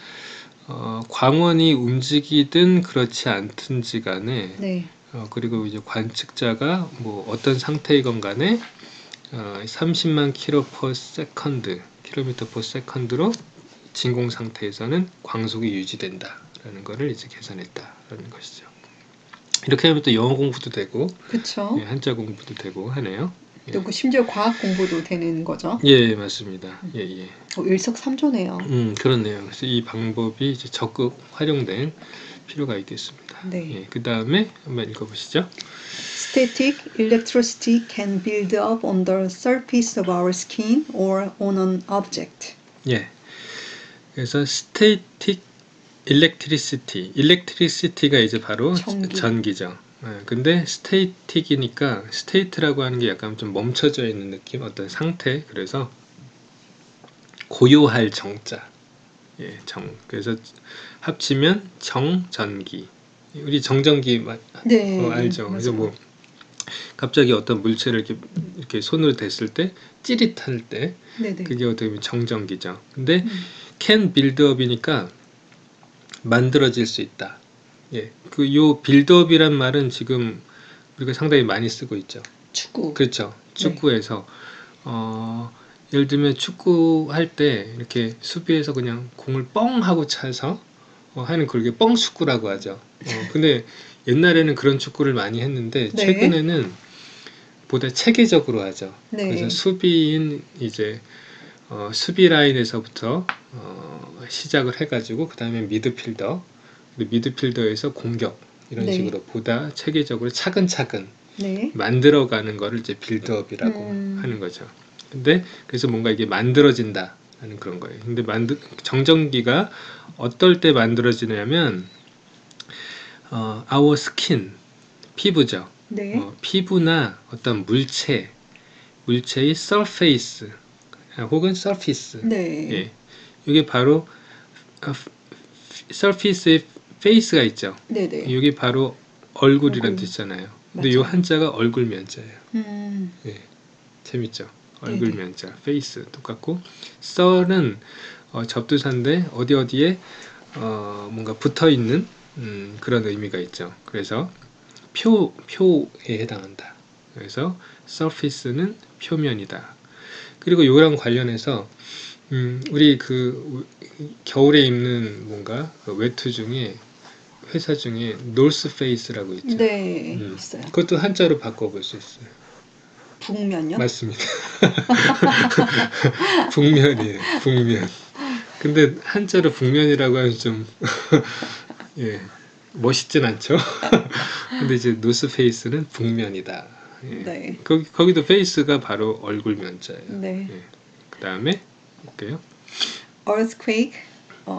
광원이 움직이든 그렇지 않든지 간에, 네. 그리고 이제 관측자가 뭐 어떤 상태이건 간에 30만 킬로 퍼 세컨드 km/s로 진공 상태에서는 광속이 유지된다라는 거를 이제 계산했다라는 것이죠. 이렇게 하면 또 영어 공부도 되고, 그쵸. 예, 한자 공부도 되고 하네요. 또 그 심지어 과학 공부도 되는 거죠. 예, 맞습니다. 예, 예. 일석삼조네요. 그렇네요. 그래서 이 방법이 이제 적극 활용된 필요가 있겠습니다. 네. 예, 그 다음에 한번 읽어보시죠. Static electricity can build up on the surface of our skin or on an object. 예. 그래서 static electricity가 이제 바로 전기죠. 예, 근데 static이니까 state라고 하는 게 약간 좀 멈춰져 있는 느낌, 어떤 상태. 그래서 고요할 정자. 예, 그래서 합치면 정전기. 우리 정전기 네, 알죠? 그래서 뭐 갑자기 어떤 물체를 이렇게 손으로 댔을 때 찌릿할 때 그게 어떻게 보면 정전기죠. 근데 can build up이니까 만들어질 수 있다. 예, 요 빌드업이란 말은 지금 우리가 상당히 많이 쓰고 있죠. 축구. 그렇죠. 축구에서 예를 들면 축구할 때 이렇게 수비에서 그냥 공을 뻥 하고 차서 하는 그게 뻥축구라고 하죠. 근데 옛날에는 그런 축구를 많이 했는데 최근에는 보다 체계적으로 하죠. 그래서 수비인 이제 수비 라인에서부터 시작을 해가지고 그 다음에 미드필더에서 공격 이런 식으로 보다 체계적으로 차근차근 만들어가는 거를 이제 빌드업이라고 하는 거죠. 근데 그래서 뭔가 이게 만들어진다 하는 그런 거예요. 근데 정전기가 어떨 때 만들어지냐면 our skin 피부죠. 피부나 어떤 물체의 surface 혹은 surface. 예. 이게 바로 surface의 face가 있죠. 이게 바로 얼굴이란 뜻이잖아요. 근데 이 한자가 얼굴 면자예요. 예. 재밌죠? 얼굴 면자, face 똑같고 썰은 접두사인데 어디에 뭔가 붙어 있는 그런 의미가 있죠. 그래서 표에 해당한다. 그래서 surface는 표면이다. 그리고 이거랑 관련해서 우리 겨울에 입는 뭔가 외투 중에 회사 중에 노스페이스라고 있죠. 네, 있어요. 그것도 한자로 바꿔볼 수 있어요. 북면요? 맞습니다. 북면이에요. 북면. 근데 한자로 북면이라고 하면 좀 예, 멋있진 않죠. 근데 이제 노스페이스는 북면이다. 예. 거기도 페이스가 바로 얼굴 면자예요. 예. 그 다음에 볼게요. Earthquake,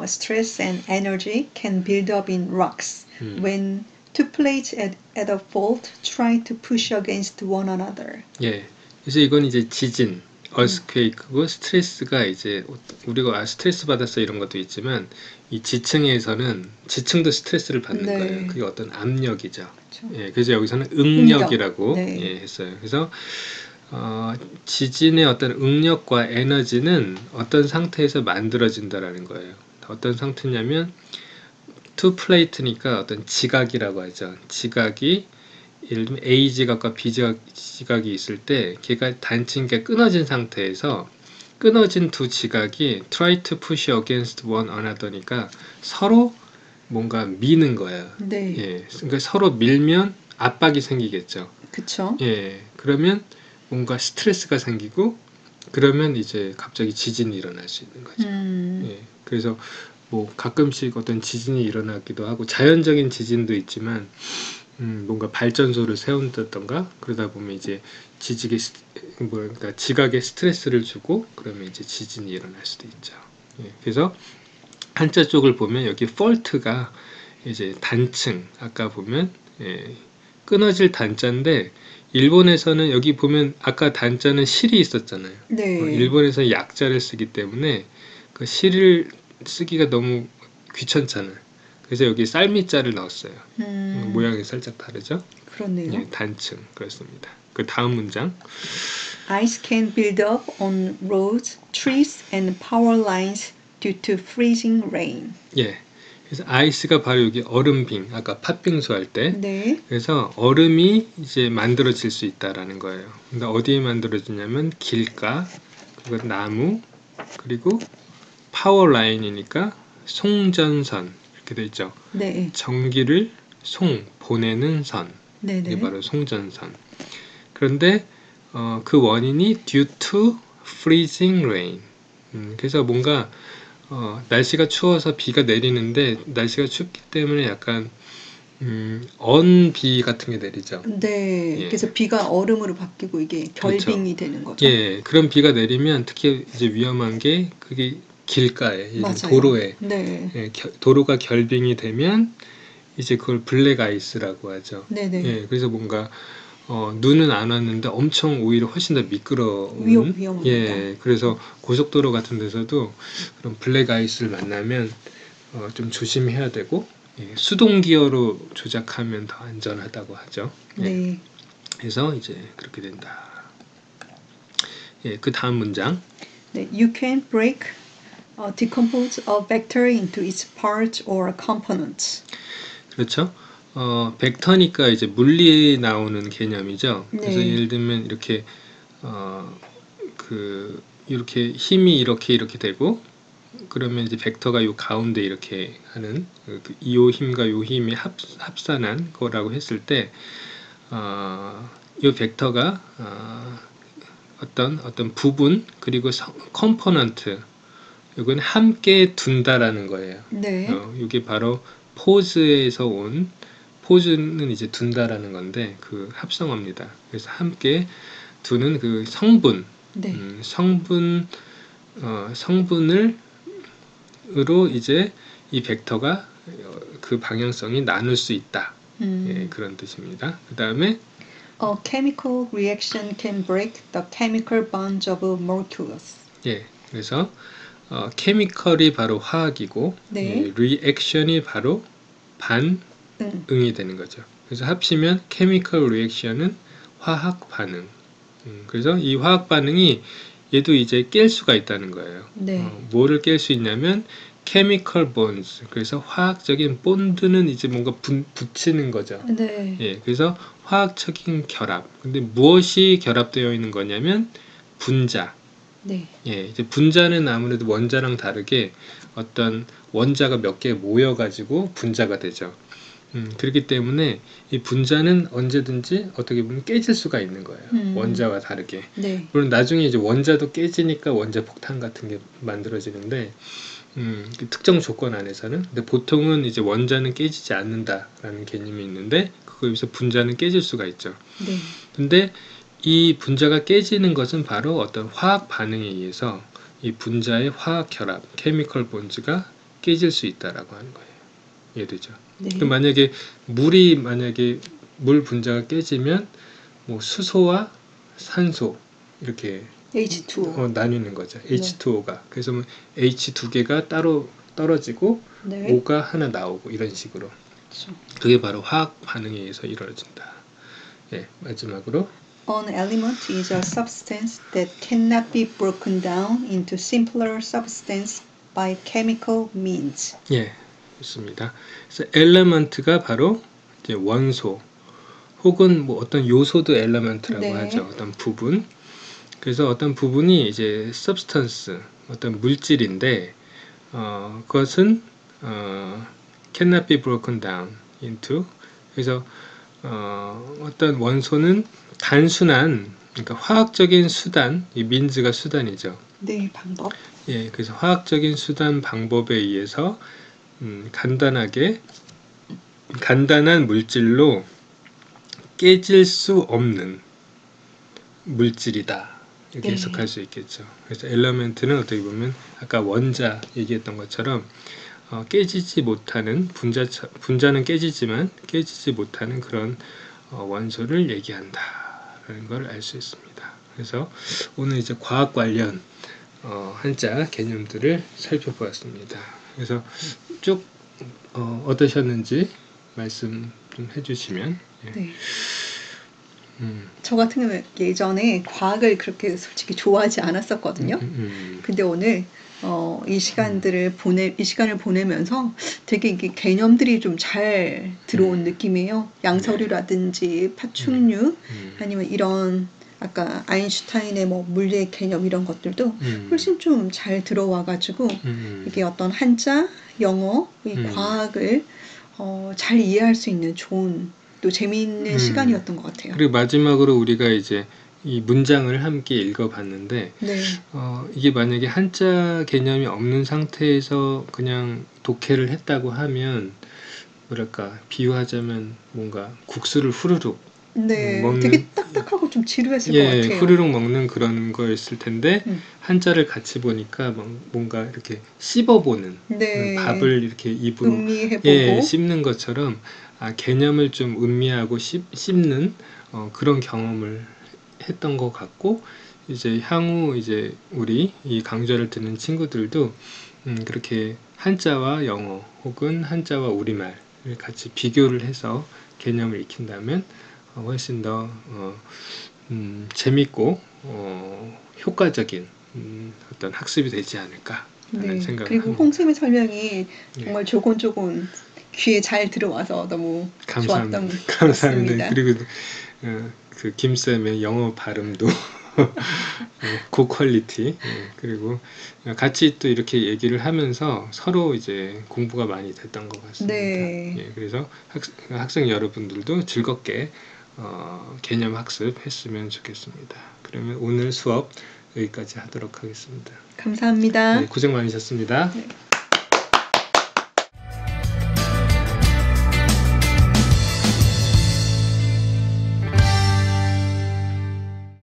stress and energy can build up in rocks when two plates at a fault try to push against one another. 예. 그래서 이건 이제 지진, earthquake고 스트레스가 이제 우리가 스트레스 받았어 이런 것도 있지만 이 지층도 스트레스를 받는 거예요. 그게 어떤 압력이죠. 예. 그래서 여기서는 응력이라고 예, 했어요. 그래서 지진의 어떤 응력과 에너지는 어떤 상태에서 만들어진다라는 거예요. 어떤 상태냐면 투 플레이트니까 어떤 지각이라고 하죠. 지각이 예를 들면 A 지각과 B 지각이 있을 때 걔가 단층이 끊어진 상태에서 끊어진 두 지각이 try to push against one another니까 서로 뭔가 미는 거예요. 예, 그러니까 서로 밀면 압박이 생기겠죠. 그쵸. 예, 그러면 뭔가 스트레스가 생기고 그러면 이제 갑자기 지진이 일어날 수 있는 거죠. 예, 그래서 뭐 가끔씩 어떤 지진이 일어나기도 하고 자연적인 지진도 있지만 뭔가 발전소를 세운다던가 그러다 보면 이제 그러니까 지각에 스트레스를 주고 그러면 이제 지진이 일어날 수도 있죠. 예, 그래서 한자 쪽을 보면 여기 fault가 이제 단층 아까 보면 끊어질 단자인데 일본에서는 여기 보면 아까 단자는 실이 있었잖아요. 일본에서는 약자를 쓰기 때문에 그 실을 쓰기가 너무 귀찮잖아요. 그래서 여기 쌀미자를 넣었어요. 모양이 살짝 다르죠? 그렇네요. 예, 단층 그렇습니다. 그 다음 문장. Ice can build up on roads, trees and power lines due to freezing rain. 예. 그래서 아이스가 바로 여기 얼음빙, 아까 팥빙수 할 때. 그래서 얼음이 이제 만들어질 수 있다라는 거예요. 근데 어디에 만들어지냐면 길가, 그리고 나무, 그리고 파워 라인이니까 송전선 이렇게 돼 있죠. 네. 전기를 보내는 선. 네네. 이게 바로 송전선. 그런데 그 원인이 due to freezing rain. 그래서 뭔가 날씨가 추워서 비가 내리는데 날씨가 춥기 때문에 약간 언비 같은 게 내리죠. 네. 예. 그래서 비가 얼음으로 바뀌고 이게 결빙이 되는 거죠. 예, 그런 비가 내리면 특히 이제 위험한 게 그게 길가에, 맞아요. 도로에, 네. 예, 도로가 결빙이 되면 이제 그걸 블랙 아이스라고 하죠. 네네. 예, 그래서 뭔가 눈은 안 왔는데 엄청 오히려 훨씬 더 미끄러운 위험합니다. 예, 그래서 고속도로 같은 데서도 그런 블랙 아이스를 만나면 좀 조심해야 되고 예, 수동 기어로 조작하면 더 안전하다고 하죠. 예, 네. 그래서 이제 그렇게 된다. 예, 그 다음 문장. 네. You can break, decompose a vector into its parts or components. 그렇죠. 벡터니까 이제 물리 나오는 개념이죠. 그래서 네. 예를 들면 이렇게 이렇게 힘이 이렇게 되고 그러면 이제 벡터가 요 가운데 이렇게 하는 요 힘과 요 힘이 합산한 거라고 했을 때 요 벡터가 어떤 부분 그리고 컴포넌트 이건 함께 둔다라는 거예요. 네. 이게 바로 포즈에서 온 포즈는 이제 둔다라는 건데 그 합성어입니다. 그래서 함께 두는 그 성분, 네. 성분으로 이제 이 벡터가 그 방향성이 나눌 수 있다. 예, 그런 뜻입니다. 그 다음에 A chemical reaction can break the chemical bonds of molecules. 예, 그래서 케미컬이 바로 화학이고 네. 리액션이 바로 반응이 되는 거죠. 그래서 합치면 케미컬 리액션은 화학 반응. 그래서 이 화학 반응이 얘도 이제 깰 수가 있다는 거예요. 네. 뭐를 깰 수 있냐면 chemical bonds. 그래서 화학적인 본드는 이제 뭔가 붙이는 거죠. 네. 예, 그래서 화학적인 결합. 근데 무엇이 결합되어 있는 거냐면 분자. 네. 예, 이제 분자는 아무래도 원자랑 다르게 어떤 원자가 몇 개 모여가지고 분자가 되죠. 그렇기 때문에 이 분자는 언제든지 어떻게 보면 깨질 수가 있는 거예요. 원자와 다르게. 네. 물론 나중에 이제 원자도 깨지니까 원자 폭탄 같은 게 만들어지는데, 그 특정 조건 안에서는. 근데 보통은 이제 원자는 깨지지 않는다라는 개념이 있는데, 거기서 분자는 깨질 수가 있죠. 네. 근데 이 분자가 깨지는 것은 바로 어떤 화학 반응에 의해서 이 분자의 화학 결합, 케미컬 본즈가 깨질 수 있다라고 하는 거예요. 이해되죠? 네. 그럼 만약에 물 분자가 깨지면 뭐 수소와 산소 이렇게 H2O. 나뉘는 거죠. H2O가. 그래서 뭐 H 두 개가 따로 떨어지고 네. O가 하나 나오고 이런 식으로. 그렇죠. 그게 바로 화학 반응에 의해서 이루어진다. 예, 마지막으로 An element is a substance that cannot be broken down into simpler substance by chemical means. 예, 좋습니다. 그래서 element가 바로 이제 원소 혹은 뭐 어떤 요소도 element라고 네. 하죠. 어떤 부분. 그래서 어떤 부분이 이제 substance, 어떤 물질인데 그것은 cannot be broken down into. 그래서 어떤 원소는 단순한 그러니까 화학적인 수단, 이 means가 수단이죠. 네, 방법. 예, 그래서 화학적인 수단 방법에 의해서 간단한 물질로 깨질 수 없는 물질이다. 이렇게 네. 해석할 수 있겠죠. 그래서 엘러멘트는 어떻게 보면 아까 원자 얘기했던 것처럼 깨지지 못하는 분자는 깨지지만 깨지지 못하는 그런 원소를 얘기한다라는 걸 알 수 있습니다. 그래서 오늘 이제 과학 관련 한자 개념들을 살펴보았습니다. 그래서 쭉 어떠셨는지 말씀 좀 해주시면. 예. 네. 저 같은 경우는 예전에 과학을 그렇게 솔직히 좋아하지 않았었거든요. 근데 오늘 이 시간을 보내면서 되게 이게 개념들이 좀 잘 들어온 느낌이에요. 양서류라든지 파충류 아니면 이런 아까 아인슈타인의 뭐 물리의 개념 이런 것들도 훨씬 좀 잘 들어와가지고 이게 어떤 한자, 영어, 이 과학을 잘 이해할 수 있는 좋은 또 재미있는 시간이었던 것 같아요. 그리고 마지막으로 우리가 이제 이 문장을 함께 읽어봤는데 네. 이게 만약에 한자 개념이 없는 상태에서 그냥 독해를 했다고 하면 뭐랄까 비유하자면 뭔가 국수를 후루룩 네, 먹는, 되게 딱딱하고 좀 지루했을 것 예, 같아요. 후루룩 먹는 그런 거였을 텐데 한자를 같이 보니까 뭔가 이렇게 씹어보는 네. 밥을 이렇게 입으로 음미해보고 예, 씹는 것처럼 개념을 좀 음미하고 씹는 그런 경험을 했던 것 같고 이제 향후 이제 우리 이 강좌를 듣는 친구들도 그렇게 한자와 영어 혹은 한자와 우리말을 같이 비교를 해서 개념을 익힌다면 훨씬 더 재밌고 효과적인 어떤 학습이 되지 않을까 하는 네. 생각을 그리고 합니다. 홍쌤의 설명이 정말 조곤조곤 귀에 잘 들어와서 너무 감사합니다. 좋았던 것 감사합니다. 같습니다. 그리고 그 김쌤의 영어 발음도 고퀄리티 그리고 같이 또 이렇게 얘기를 하면서 서로 이제 공부가 많이 됐던 것 같습니다. 네. 예, 그래서 학생 여러분들도 즐겁게 개념 학습했으면 좋겠습니다. 그러면 오늘 수업 여기까지 하도록 하겠습니다. 감사합니다. 네, 고생 많으셨습니다. 네.